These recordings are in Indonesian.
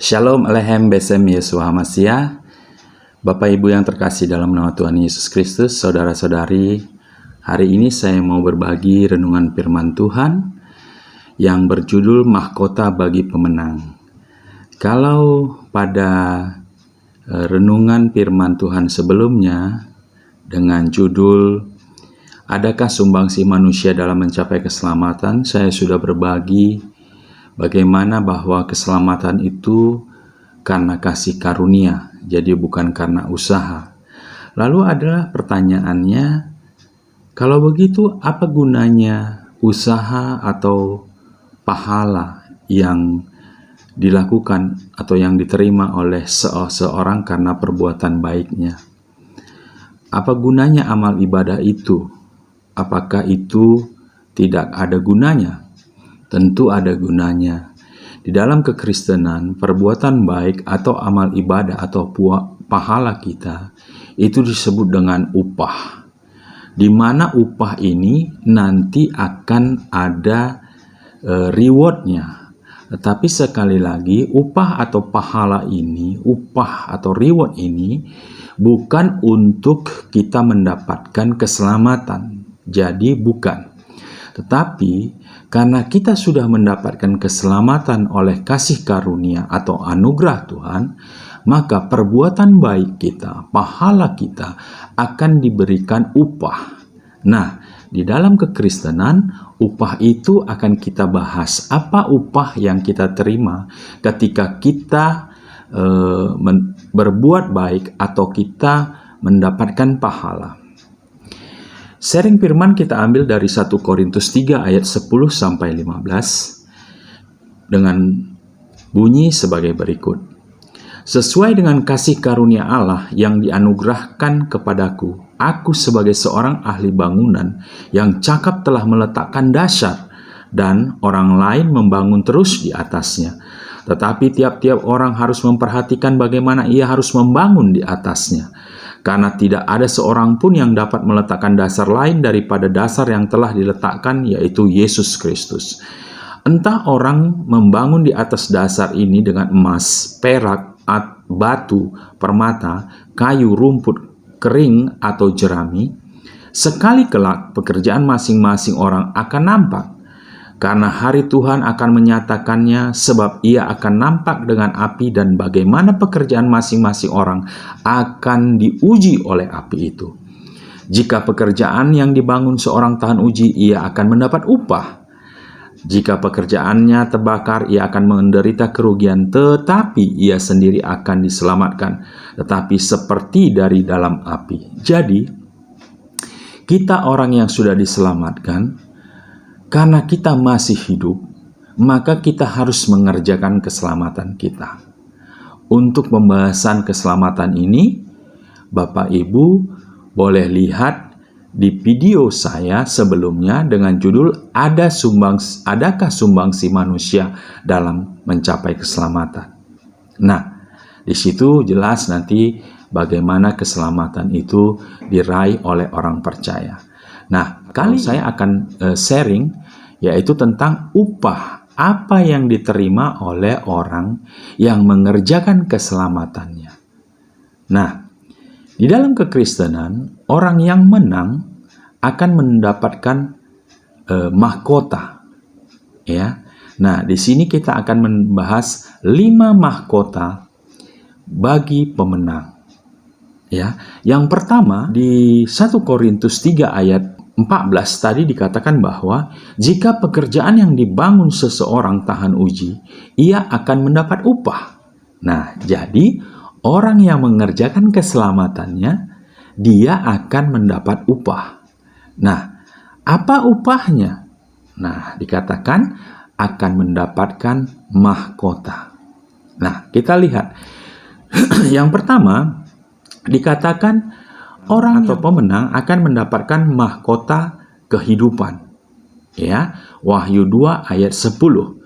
Shalom Alehem Besem Yeshua Hamashiach. Bapak Ibu yang terkasih dalam nama Tuhan Yesus Kristus, saudara-saudari, hari ini saya mau berbagi renungan firman Tuhan yang berjudul Mahkota bagi Pemenang. Kalau pada renungan firman Tuhan sebelumnya dengan judul Adakah Sumbangsi Manusia dalam Mencapai Keselamatan, saya sudah berbagi bagaimana bahwa keselamatan itu karena kasih karunia, jadi bukan karena usaha. Lalu adalah pertanyaannya, kalau begitu apa gunanya usaha atau pahala yang dilakukan atau yang diterima oleh seseorang karena perbuatan baiknya? Apa gunanya amal ibadah itu? Apakah itu tidak ada gunanya? Tentu ada gunanya. Di dalam kekristenan, perbuatan baik atau amal ibadah atau pahala kita itu disebut dengan upah. Di mana upah ini nanti akan ada rewardnya. Tetapi sekali lagi, upah atau pahala ini, upah atau reward ini bukan untuk kita mendapatkan keselamatan. Jadi bukan. Tetapi karena kita sudah mendapatkan keselamatan oleh kasih karunia atau anugerah Tuhan, maka perbuatan baik kita, pahala kita akan diberikan upah. Nah, di dalam kekristenan, upah itu akan kita bahas. Apa upah yang kita terima ketika kita berbuat baik atau kita mendapatkan pahala? Sharing firman kita ambil dari 1 Korintus 3 ayat 10-15 dengan bunyi sebagai berikut. Sesuai dengan kasih karunia Allah yang dianugerahkan kepadaku, aku sebagai seorang ahli bangunan yang cakap telah meletakkan dasar dan orang lain membangun terus di atasnya. Tetapi tiap-tiap orang harus memperhatikan bagaimana ia harus membangun di atasnya. Karena tidak ada seorang pun yang dapat meletakkan dasar lain daripada dasar yang telah diletakkan, yaitu Yesus Kristus. Entah orang membangun di atas dasar ini dengan emas, perak, batu, permata, kayu, rumput, kering, atau jerami, sekali kelak pekerjaan masing-masing orang akan nampak. Karena hari Tuhan akan menyatakannya, sebab ia akan nampak dengan api dan bagaimana pekerjaan masing-masing orang akan diuji oleh api itu. Jika pekerjaan yang dibangun seorang tahan uji, ia akan mendapat upah. Jika pekerjaannya terbakar, ia akan menderita kerugian, tetapi ia sendiri akan diselamatkan, tetapi seperti dari dalam api. Jadi, kita orang yang sudah diselamatkan, karena kita masih hidup, maka kita harus mengerjakan keselamatan kita. Untuk pembahasan keselamatan ini, Bapak Ibu boleh lihat di video saya sebelumnya dengan judul Adakah Sumbangsi Manusia dalam Mencapai Keselamatan? Nah, di situ jelas nanti bagaimana keselamatan itu diraih oleh orang percaya. Nah, kali saya akan sharing yaitu tentang upah apa yang diterima oleh orang yang mengerjakan keselamatannya. Nah, di dalam kekristenan, orang yang menang akan mendapatkan mahkota. Ya. Nah, di sini kita akan membahas 5 mahkota bagi pemenang. Ya. Yang pertama di 1 Korintus 3 ayat 14 tadi dikatakan bahwa jika pekerjaan yang dibangun seseorang tahan uji, ia akan mendapat upah. Nah, jadi orang yang mengerjakan keselamatannya, dia akan mendapat upah. Nah, apa upahnya? Nah, dikatakan akan mendapatkan mahkota. Nah, kita lihat. Yang pertama, dikatakan orang atau pemenang akan mendapatkan mahkota kehidupan. Ya, Wahyu 2 ayat 10.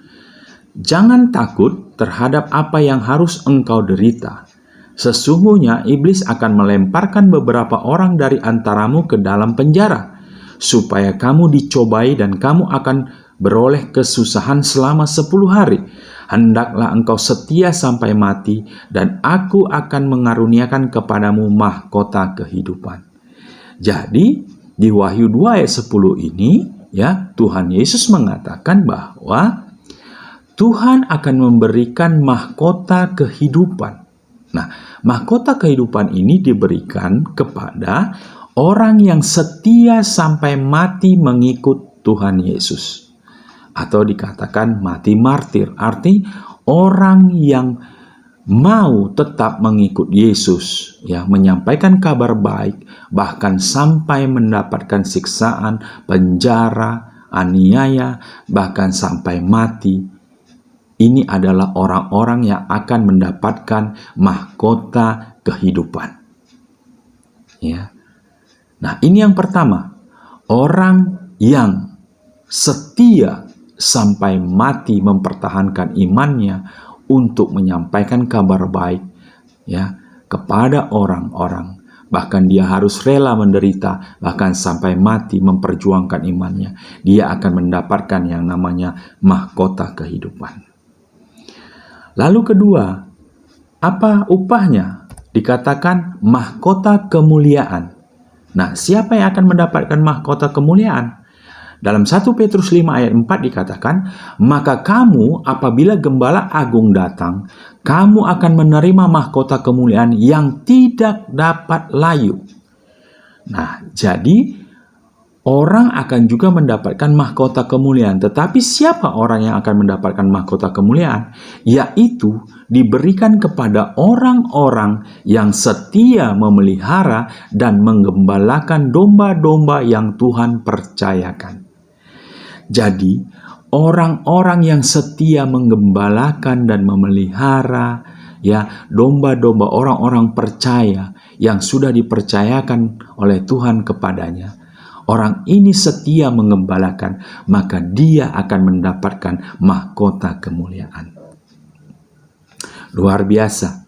Jangan takut terhadap apa yang harus engkau derita. Sesungguhnya iblis akan melemparkan beberapa orang dari antaramu ke dalam penjara, supaya kamu dicobai dan kamu akan beroleh kesusahan selama 10 hari. Hendaklah engkau setia sampai mati, dan aku akan mengaruniakan kepadamu mahkota kehidupan. Jadi, di Wahyu 2 ayat 10 ini, ya, Tuhan Yesus mengatakan bahwa Tuhan akan memberikan mahkota kehidupan. Nah, mahkota kehidupan ini diberikan kepada orang yang setia sampai mati mengikut Tuhan Yesus. Atau dikatakan mati martir, arti orang yang mau tetap mengikut Yesus, ya, menyampaikan kabar baik, bahkan sampai mendapatkan siksaan, penjara, aniaya, bahkan sampai mati. Ini adalah orang-orang yang akan mendapatkan mahkota kehidupan. Ya. Nah, ini yang pertama. Orang yang setia sampai mati mempertahankan imannya untuk menyampaikan kabar baik, ya, kepada orang-orang. Bahkan dia harus rela menderita, bahkan sampai mati memperjuangkan imannya. Dia akan mendapatkan yang namanya mahkota kehidupan. Lalu kedua, apa upahnya? Dikatakan mahkota kemuliaan. Nah, siapa yang akan mendapatkan mahkota kemuliaan? Dalam 1 Petrus 5 ayat 4 dikatakan, maka kamu apabila Gembala Agung datang, kamu akan menerima mahkota kemuliaan yang tidak dapat layu. Nah, jadi orang akan juga mendapatkan mahkota kemuliaan. Tetapi siapa orang yang akan mendapatkan mahkota kemuliaan? Yaitu diberikan kepada orang-orang yang setia memelihara dan menggembalakan domba-domba yang Tuhan percayakan. Jadi, orang-orang yang setia menggembalakan dan memelihara, ya, domba-domba, orang-orang percaya yang sudah dipercayakan oleh Tuhan kepadanya, orang ini setia mengembalakan, maka dia akan mendapatkan mahkota kemuliaan. Luar biasa,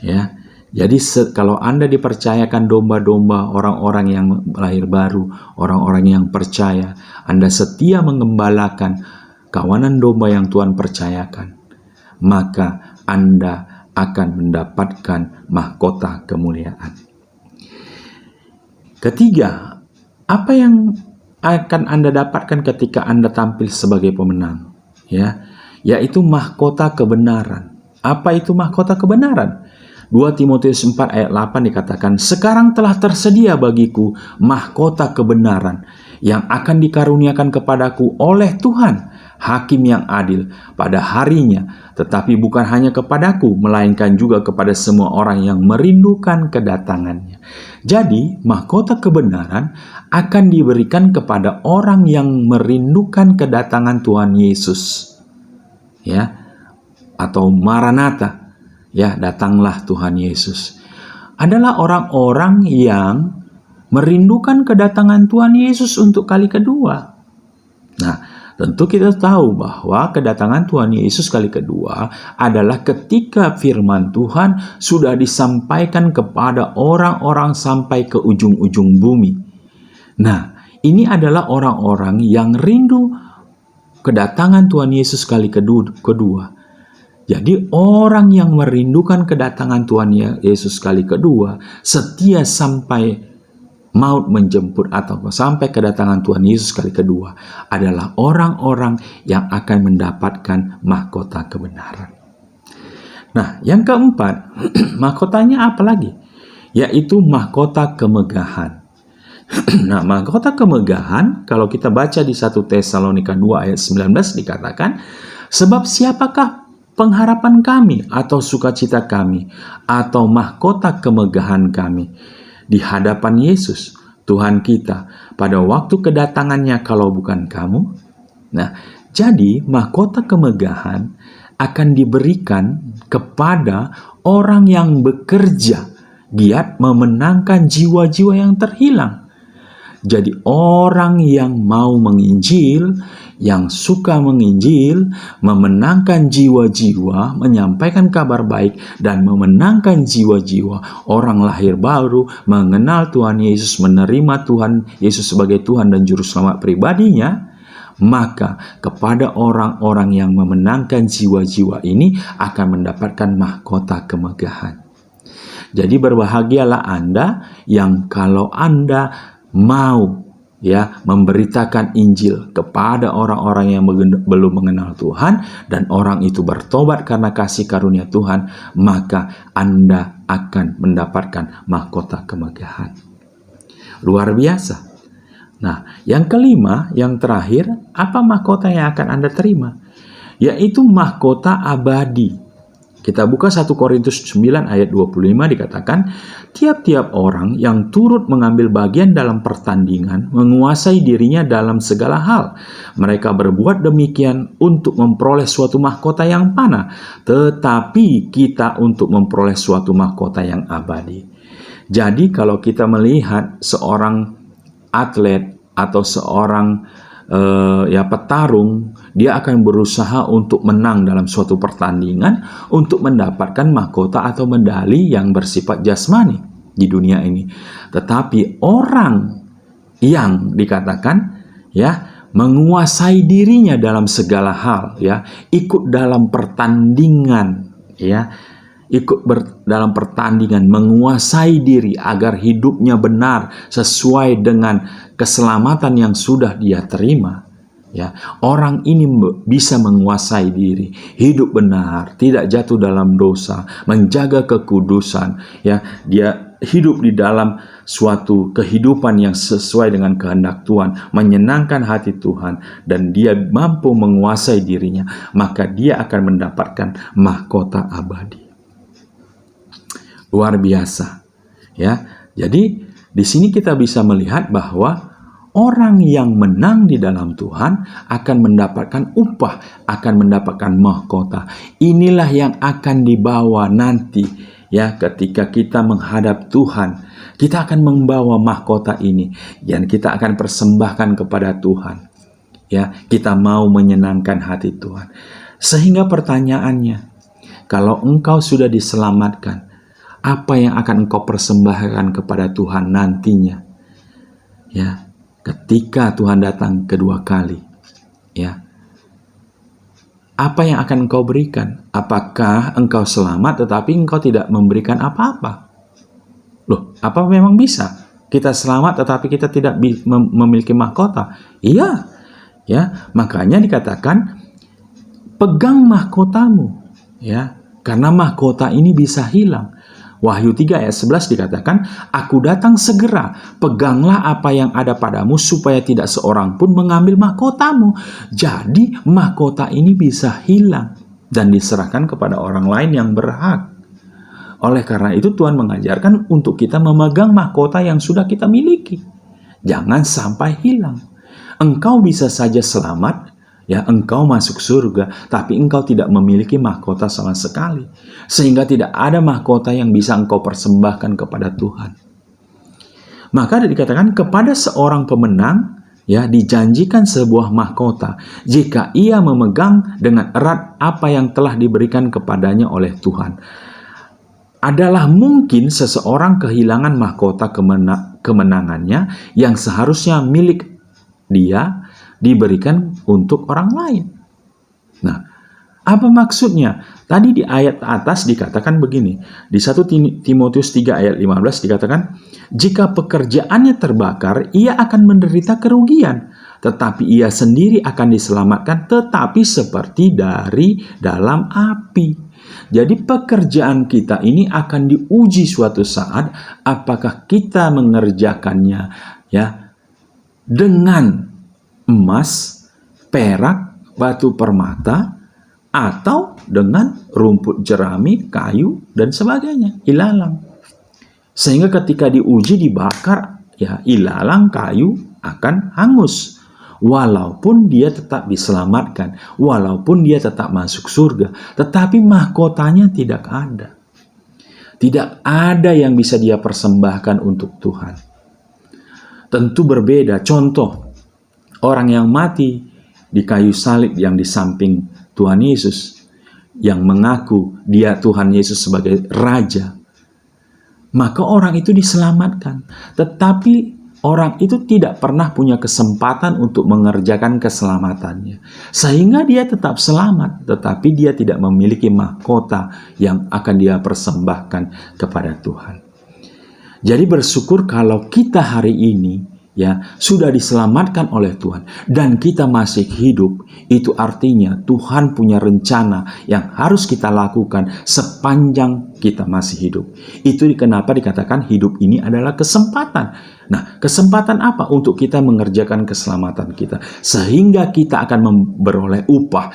ya. Jadi kalau Anda dipercayakan domba-domba, orang-orang yang lahir baru, orang-orang yang percaya, Anda setia mengembalakan kawanan domba yang Tuhan percayakan, maka Anda akan mendapatkan mahkota kemuliaan. Ketiga, apa yang akan Anda dapatkan ketika Anda tampil sebagai pemenang? Ya, yaitu mahkota kebenaran. Apa itu mahkota kebenaran? 2 Timotius 4 ayat 8 dikatakan, sekarang telah tersedia bagiku mahkota kebenaran yang akan dikaruniakan kepadaku oleh Tuhan, Hakim yang adil pada harinya, tetapi bukan hanya kepadaku, melainkan juga kepada semua orang yang merindukan kedatangannya. Jadi, mahkota kebenaran akan diberikan kepada orang yang merindukan kedatangan Tuhan Yesus. Ya, atau Maranatha. Ya, datanglah Tuhan Yesus. Adalah orang-orang yang merindukan kedatangan Tuhan Yesus untuk kali kedua. Nah, tentu kita tahu bahwa kedatangan Tuhan Yesus kali kedua adalah ketika firman Tuhan sudah disampaikan kepada orang-orang sampai ke ujung-ujung bumi. Nah, ini adalah orang-orang yang rindu kedatangan Tuhan Yesus kali kedua. Jadi orang yang merindukan kedatangan Tuhan Yesus kali kedua, setia sampai maut menjemput atau sampai kedatangan Tuhan Yesus kali kedua, adalah orang-orang yang akan mendapatkan mahkota kebenaran. Nah, yang keempat, mahkotanya apa lagi? Yaitu mahkota kemegahan. Nah, mahkota kemegahan, kalau kita baca di 1 Tesalonika 2 ayat 19 dikatakan, sebab siapakah pengharapan kami atau sukacita kami atau mahkota kemegahan kami di hadapan Yesus Tuhan kita pada waktu kedatangannya kalau bukan kamu? Nah, jadi mahkota kemegahan akan diberikan kepada orang yang bekerja giat memenangkan jiwa-jiwa yang terhilang. Jadi orang yang mau menginjil, yang suka menginjil, memenangkan jiwa-jiwa, menyampaikan kabar baik, dan memenangkan jiwa-jiwa orang lahir baru, mengenal Tuhan Yesus, menerima Tuhan Yesus sebagai Tuhan dan Juru Selamat pribadinya, maka kepada orang-orang yang memenangkan jiwa-jiwa ini akan mendapatkan mahkota kemegahan. Jadi berbahagialah Anda yang kalau Anda mau memberitakan Injil kepada orang-orang yang belum mengenal Tuhan, dan orang itu bertobat karena kasih karunia Tuhan, maka Anda akan mendapatkan mahkota kemegahan. Luar biasa. Nah, yang kelima, yang terakhir, apa mahkota yang akan Anda terima? Yaitu mahkota abadi. Kita buka 1 Korintus 9 ayat 25, dikatakan, tiap-tiap orang yang turut mengambil bagian dalam pertandingan menguasai dirinya dalam segala hal. Mereka berbuat demikian untuk memperoleh suatu mahkota yang fana, tetapi kita untuk memperoleh suatu mahkota yang abadi. Jadi kalau kita melihat seorang atlet atau seorang petarung, dia akan berusaha untuk menang dalam suatu pertandingan untuk mendapatkan mahkota atau medali yang bersifat jasmani di dunia ini. Tetapi orang yang dikatakan menguasai dirinya dalam segala hal, ikut dalam pertandingan, dalam pertandingan, menguasai diri agar hidupnya benar sesuai dengan keselamatan yang sudah dia terima. Orang ini bisa menguasai diri, hidup benar, tidak jatuh dalam dosa, menjaga kekudusan. Dia hidup di dalam suatu kehidupan yang sesuai dengan kehendak Tuhan, menyenangkan hati Tuhan, dan dia mampu menguasai dirinya, maka dia akan mendapatkan mahkota abadi. Luar biasa, Jadi di sini kita bisa melihat bahwa orang yang menang di dalam Tuhan akan mendapatkan upah, akan mendapatkan mahkota. Inilah yang akan dibawa nanti, ketika kita menghadap Tuhan. Kita akan membawa mahkota ini dan kita akan persembahkan kepada Tuhan. Kita mau menyenangkan hati Tuhan. Sehingga pertanyaannya, kalau engkau sudah diselamatkan, apa yang akan engkau persembahkan kepada Tuhan nantinya? Ketika Tuhan datang kedua kali. Apa yang akan engkau berikan? Apakah engkau selamat tetapi engkau tidak memberikan apa-apa? Loh, apa memang bisa kita selamat tetapi kita tidak memiliki mahkota? Iya. Makanya dikatakan pegang mahkotamu, karena mahkota ini bisa hilang. Wahyu 3 ayat 11 dikatakan, aku datang segera, peganglah apa yang ada padamu supaya tidak seorang pun mengambil mahkotamu. Jadi mahkota ini bisa hilang dan diserahkan kepada orang lain yang berhak. Oleh karena itu Tuhan mengajarkan untuk kita memegang mahkota yang sudah kita miliki. Jangan sampai hilang. Engkau bisa saja selamat, engkau masuk surga, tapi engkau tidak memiliki mahkota sama sekali. Sehingga tidak ada mahkota yang bisa engkau persembahkan kepada Tuhan. Maka dikatakan kepada seorang pemenang, dijanjikan sebuah mahkota jika ia memegang dengan erat apa yang telah diberikan kepadanya oleh Tuhan. Adalah mungkin seseorang kehilangan mahkota kemenangannya yang seharusnya milik dia diberikan untuk orang lain. Nah, apa maksudnya? Tadi di ayat atas dikatakan begini. Di 1 Timotius 3 ayat 15 dikatakan, jika pekerjaannya terbakar, ia akan menderita kerugian, tetapi ia sendiri akan diselamatkan, tetapi seperti dari dalam api. Jadi pekerjaan kita ini akan diuji suatu saat, apakah kita mengerjakannya dengan emas, perak, batu permata, atau dengan rumput jerami, kayu, dan sebagainya, ilalang. Sehingga ketika diuji dibakar, ilalang, kayu akan hangus. Walaupun dia tetap diselamatkan, walaupun dia tetap masuk surga, tetapi mahkotanya tidak ada. Tidak ada yang bisa dia persembahkan untuk Tuhan. Tentu berbeda. Contoh, orang yang mati di kayu salib yang di samping Tuhan Yesus, yang mengaku dia Tuhan Yesus sebagai Raja, maka orang itu diselamatkan. Tetapi orang itu tidak pernah punya kesempatan untuk mengerjakan keselamatannya. Sehingga dia tetap selamat, tetapi dia tidak memiliki mahkota yang akan dia persembahkan kepada Tuhan. Jadi bersyukur kalau kita hari ini sudah diselamatkan oleh Tuhan dan kita masih hidup. Itu artinya Tuhan punya rencana yang harus kita lakukan sepanjang kita masih hidup. Itu kenapa dikatakan hidup ini adalah kesempatan. Nah, kesempatan apa untuk kita mengerjakan keselamatan kita sehingga kita akan beroleh upah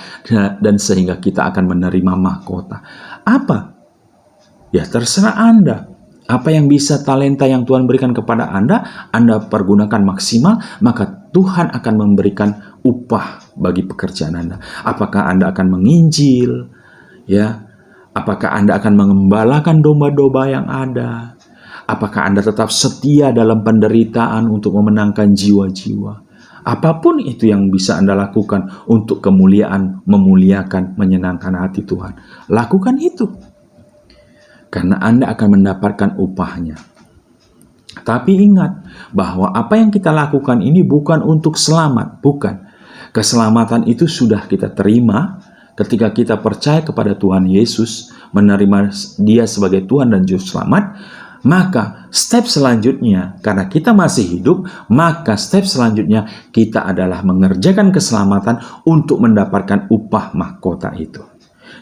dan sehingga kita akan menerima mahkota. Apa? Ya, terserah Anda. Apa yang bisa talenta yang Tuhan berikan kepada Anda pergunakan maksimal, maka Tuhan akan memberikan upah bagi pekerjaan Anda. Apakah Anda akan menginjil? Apakah Anda akan mengembalakan domba-domba yang ada? Apakah Anda tetap setia dalam penderitaan untuk memenangkan jiwa-jiwa? Apapun itu yang bisa Anda lakukan untuk kemuliaan, memuliakan, menyenangkan hati Tuhan. Lakukan itu. Karena Anda akan mendapatkan upahnya. Tapi ingat bahwa apa yang kita lakukan ini bukan untuk selamat, bukan. Keselamatan itu sudah kita terima ketika kita percaya kepada Tuhan Yesus, menerima Dia sebagai Tuhan dan Juru Selamat. Maka step selanjutnya, karena kita masih hidup, maka step selanjutnya kita adalah mengerjakan keselamatan untuk mendapatkan upah mahkota itu.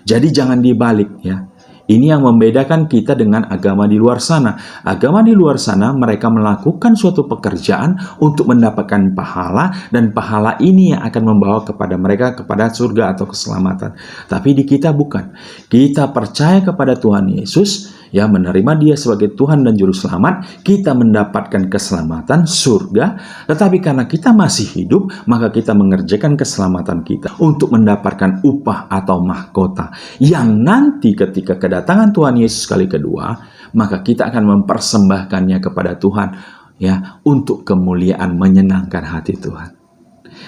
Jadi jangan dibalik ya. Ini yang membedakan kita dengan agama di luar sana. Agama di luar sana mereka melakukan suatu pekerjaan untuk mendapatkan pahala, dan pahala ini yang akan membawa kepada mereka kepada surga atau keselamatan. Tapi di kita bukan. Kita percaya kepada Tuhan Yesus, menerima Dia sebagai Tuhan dan Juru Selamat, kita mendapatkan keselamatan surga. Tetapi karena kita masih hidup, maka kita mengerjakan keselamatan kita untuk mendapatkan upah atau mahkota yang nanti ketika kedatangan Tuhan Yesus kali kedua, maka kita akan mempersembahkannya kepada Tuhan untuk kemuliaan, menyenangkan hati Tuhan.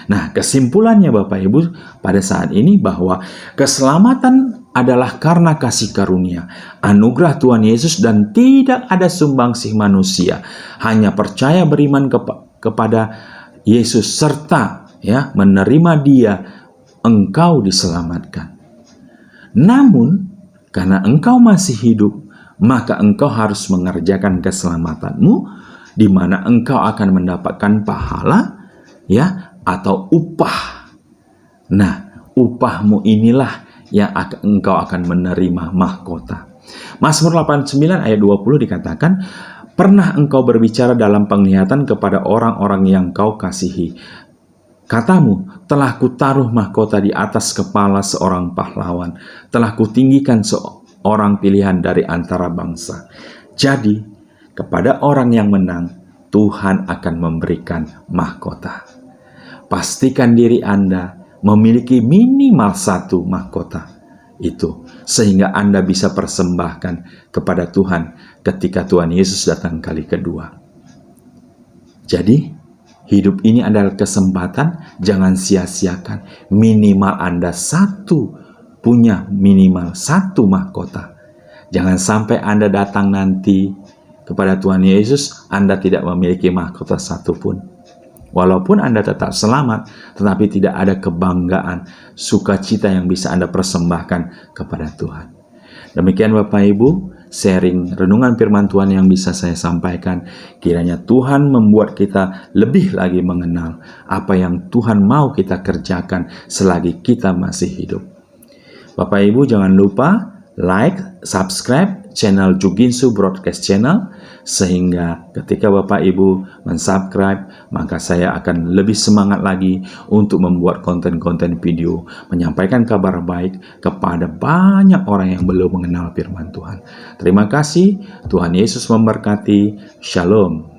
Nah, kesimpulannya Bapak Ibu pada saat ini bahwa keselamatan adalah karena kasih karunia, anugerah Tuhan Yesus, dan tidak ada sumbangsih manusia. Hanya percaya beriman kepada Yesus serta menerima Dia, engkau diselamatkan. Namun karena engkau masih hidup, maka engkau harus mengerjakan keselamatanmu, di mana engkau akan mendapatkan pahala atau upah. Nah, upahmu inilah yang engkau akan menerima mahkota. Mazmur 89 ayat 20 dikatakan, pernah engkau berbicara dalam penglihatan kepada orang-orang yang kau kasihi. Katamu, telah kutaruh mahkota di atas kepala seorang pahlawan, telah kutinggikan seorang pilihan dari antara bangsa. Jadi, kepada orang yang menang, Tuhan akan memberikan mahkota. Pastikan diri Anda memiliki minimal satu mahkota itu, sehingga Anda bisa persembahkan kepada Tuhan ketika Tuhan Yesus datang kali kedua. Jadi, hidup ini adalah kesempatan, jangan sia-siakan. Minimal Anda punya minimal satu mahkota. Jangan sampai Anda datang nanti kepada Tuhan Yesus, Anda tidak memiliki mahkota satupun. Walaupun Anda tetap selamat, tetapi tidak ada kebanggaan, sukacita yang bisa Anda persembahkan kepada Tuhan. Demikian Bapak Ibu, sharing renungan firman Tuhan yang bisa saya sampaikan. Kiranya Tuhan membuat kita lebih lagi mengenal apa yang Tuhan mau kita kerjakan selagi kita masih hidup. Bapak Ibu jangan lupa like, subscribe channel Juginsu Broadcast Channel, sehingga ketika Bapak Ibu mensubscribe, maka saya akan lebih semangat lagi untuk membuat konten-konten video, menyampaikan kabar baik kepada banyak orang yang belum mengenal firman Tuhan. Terima kasih, Tuhan Yesus memberkati. Shalom.